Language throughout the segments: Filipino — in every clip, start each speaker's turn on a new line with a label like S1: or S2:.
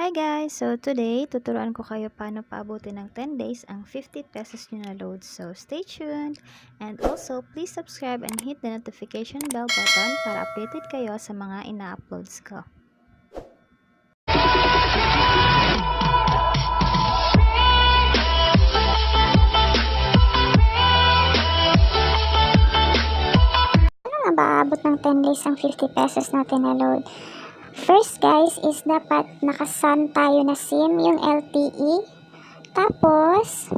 S1: Hi guys! So today, tuturuan ko kayo paano paabutin ng 10 days ang 50 pesos nyo na load. So stay tuned! And also, please subscribe and hit the notification bell button para updated kayo sa mga ina-uploads ko.
S2: Ano nga ba aabot ng 10 days ang 50 pesos natin na load? First guys is dapat nakasan tayo na SIM, yung LTE. Tapos,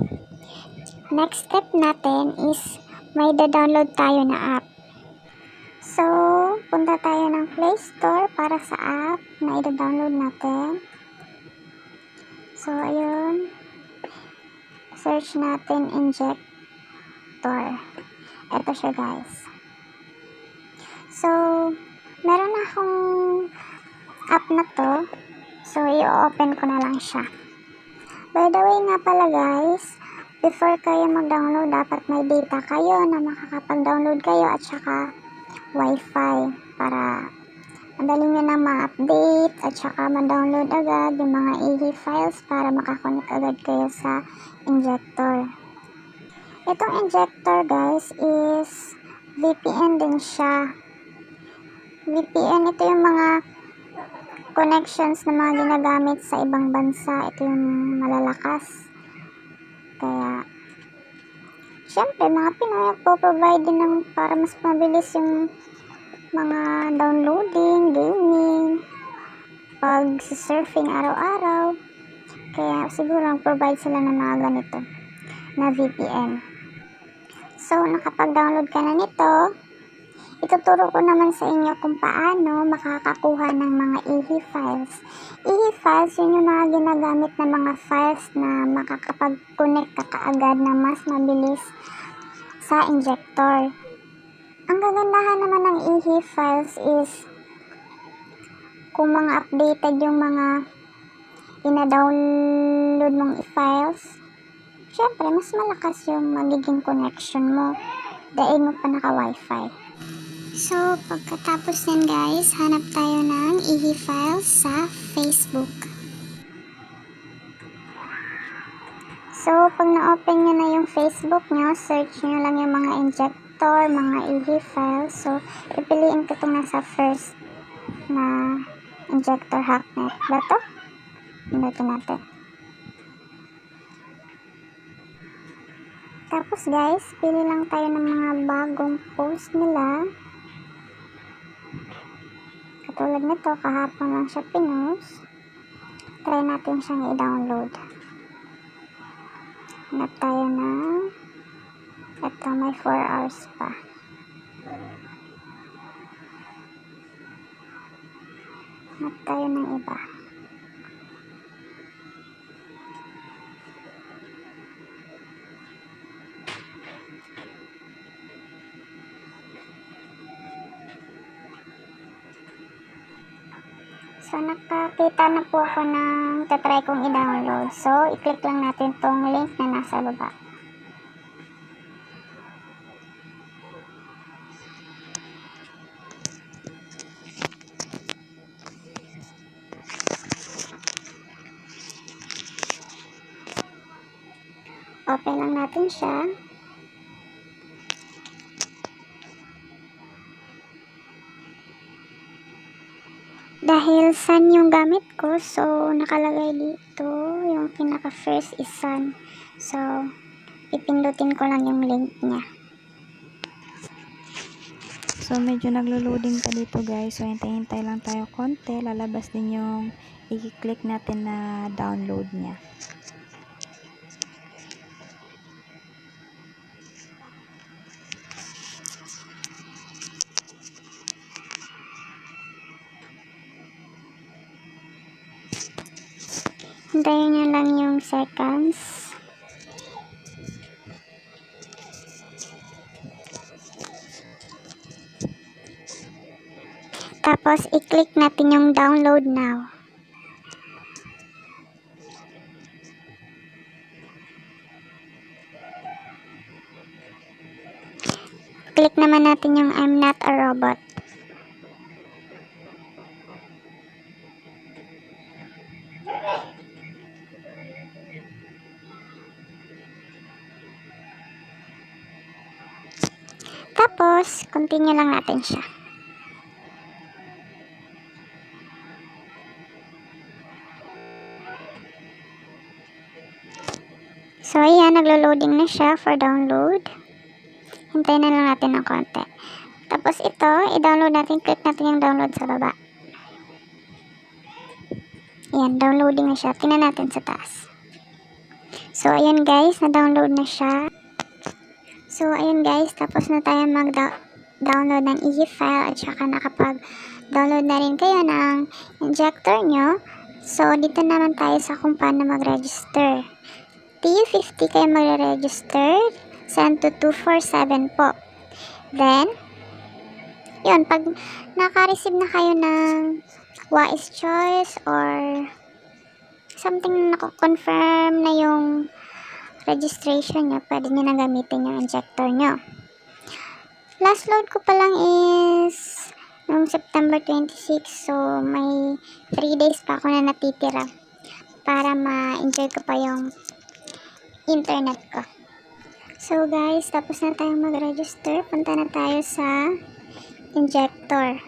S2: next step natin is may da-download tayo na app. So, punta tayo ng Play Store para sa app na i-download natin. So, ayun. Search natin injector. Ito siya guys. So, meron na akong app na to. So, i-open ko na lang siya. By the way nga pala guys, before kayo mag-download, dapat may data kayo na makakapag-download kayo at saka wifi para madali nyo na ma-update at saka ma-download agad yung mga EE files para makakonect agad kayo sa injector. Itong injector guys is VPN din siya. VPN, ito yung mga connections na mga ginagamit sa ibang bansa. Ito yung malalakas. Kaya, syempre, mga Pinoy po-provide din ng para mas mabilis yung mga downloading, gaming, pag-surfing araw-araw. Kaya, siguro provide sila ng mga ganito na VPN. So, nakapag-download ka na nito, ituturo ko naman sa inyo kung paano makakakuha ng mga EE files. EE files, yun yung mga ginagamit na mga files na makakapag-connect ka kaagad na mas mabilis sa injector. Ang kagandahan naman ng EE files is kung mga updated yung mga ina-download mong files, syempre mas malakas yung magiging connection mo dahil mo pa naka-wifi. So, pagkatapos yan guys, hanap tayo ng EE files sa Facebook. So, pag na-open nyo na yung Facebook nyo, search nyo lang yung mga injector, mga EE files. So, ipiliin ko itong nasa first na injector hacknet. Ba ito? Pindutin natin. Tapos guys, pili lang tayo ng mga bagong post nila. Katulad nito, kahapon lang siya pinost. Try natin siyang i-download. Hanap tayo na ito, may 4 hours pa. Hanap tayo ng iba. So, nakakita na po ako ng tatry kong i-download. So, i-click lang natin tong link na nasa baba. Open lang natin siya. Dahil sun yung gamit ko, so nakalagay dito yung pinaka first is sun. So, ipindutin ko lang yung link niya.
S1: So medyo naglo-loading pa dito guys. So hintay-hintay lang tayo konti. Lalabas din yung i-click natin na download niya.
S2: Hintayin nyo lang yung seconds. Tapos, i-click natin yung download now. Click naman natin yung I'm not a robot. Tapos, continue lang natin siya. So, ayan, naglo-loading na siya for download. Hintayin na lang natin ng konti. Tapos ito, i-download natin. Click natin yung download sa baba. Ayan, downloading na siya. Tingnan natin sa taas. So, ayan guys, na-download na siya. So, ayan guys, tapos na tayo mag-download ng e-file at saka nakapag-download na rin kayo ng injector nyo. So, dito naman tayo sa kung paano mag-register. TU50 kayo magre-register. Send to 247 po. Then, yun, pag naka-receive na kayo ng wise choice or something na confirm na yung registration nyo, pwede nyo na gamitin yung injector nyo. Last load ko pa lang is noong September 26, so may 3 days pa ako na natitira para ma-enjoy ko pa yung internet ko. So guys, tapos na tayong mag-register. Punta na tayo sa injector.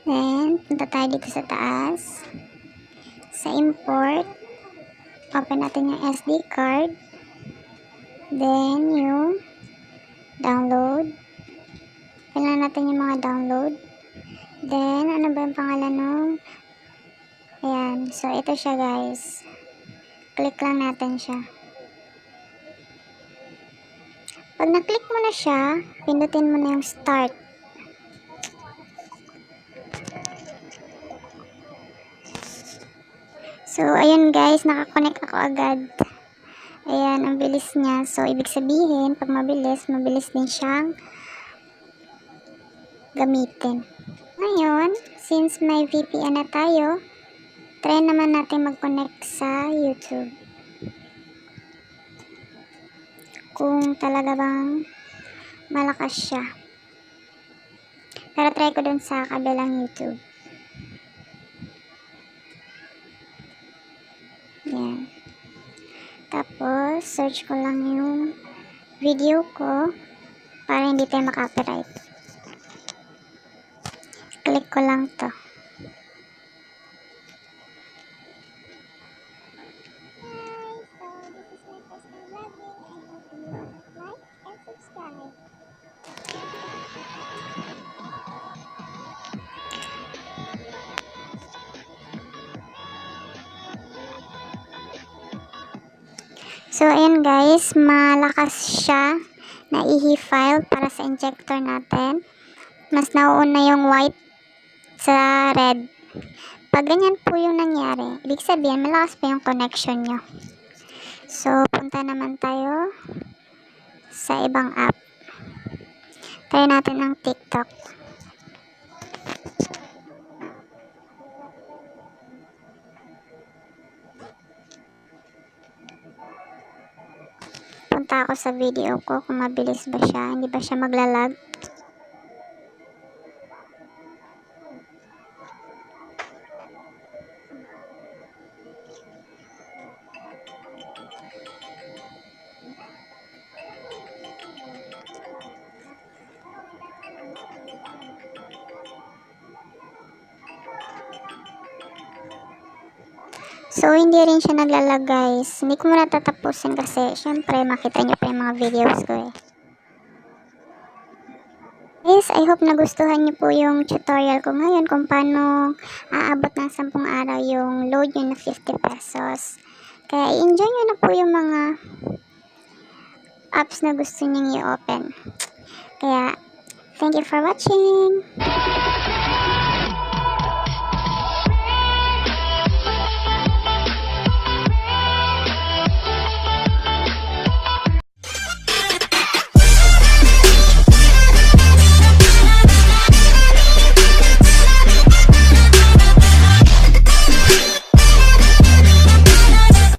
S2: Then, punta tayo dito sa taas. Sa import, open natin yung SD card. Then, yung download. Pinan natin yung mga download. Then, ano ba yung pangalan nung? Ayan. So, ito siya guys. Click lang natin siya. Pag na-click mo na siya, pindutin mo na yung start. So, ayun guys, nakakonect ako agad. Ayan, ang bilis niya. So, ibig sabihin, pag mabilis din siyang gamitin. Ngayon, since may VPN na tayo, try naman natin mag-connect sa YouTube. Kung talaga bang malakas siya. Pero try ko dun sa kabilang YouTube. Yan. Tapos, search ko lang yung video ko para hindi tayo makapiright. Click ko lang to. So, ayan guys, malakas siya na i-file para sa injector natin. Mas nauuna yung white sa red. Pag ganyan po yung nangyari, ibig sabihin, malakas pa yung connection nyo. So, punta naman tayo sa ibang app. Try natin ang TikTok. Punta ako sa video ko kung mabilis ba siya, hindi ba siya maglalag. So, hindi rin siya naglalag guys. Hindi ko muna tatapusin kasi syempre makita nyo pa yung mga videos ko eh. Guys, I hope nagustuhan nyo po yung tutorial ko ngayon kung paano aabot ng 10 araw yung load nyo na 50 pesos. Kaya i-enjoy nyo na po yung mga apps na gusto nyo i-open. Kaya, thank you for watching!